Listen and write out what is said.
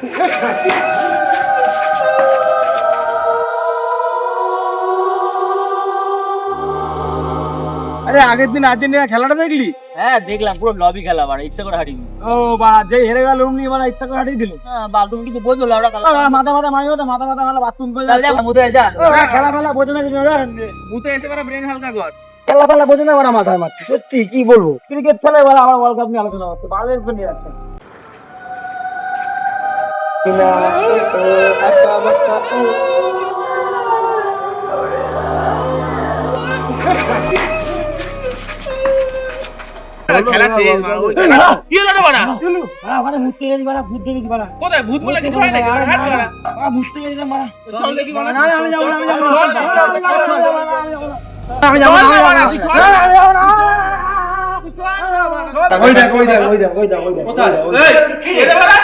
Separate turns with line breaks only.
আরে আগের দিন আর্জেন্টিনা খেলাটা দেখলি?
হ্যাঁ দেখলাম, পুরো লবি খেলা মানে ইচ্ছা করে হারিয়ে দিল।
ও বা যে হেরে গেল অমনি মানে ইচ্ছা করে হারিয়ে দিল।
হ্যাঁ বাথরুম কিন্তু বোঝো লাউডা খেলা।
মাথা মাথা মারি হতো, মাথা মাথা মানে বাথরুম করে
তাহলে যা মুতে যা।
খেলা ফেলা বোঝে না কিছু।
মুতে এসে পরে ব্রেন হালকা কর।
খেলা ফেলা বোঝে না ওরা মাথায় মারছে। সত্যি কি বলবো, ক্রিকেট খেলে এবার আমার ওয়ার্ল্ড কাপ নিয়ে আলোচনা করতে ভালো করে নিয়ে যাচ্ছে।
খেলা তেজ মারো। কি হলো রে বাড়া?
চলু আরে মুতে গেছি বাড়া, ভূত দেখেছি বাড়া।
কোথায় ভূত বলে কিছু হয় নাকি? হাট করা।
মুতে গেছি বাড়া।
চল দেখি বাড়া।
না আমি যাব না, আমি যাব না,
চল না।
আমি যাব না,
কোথায়? এই, এ রে বাড়া।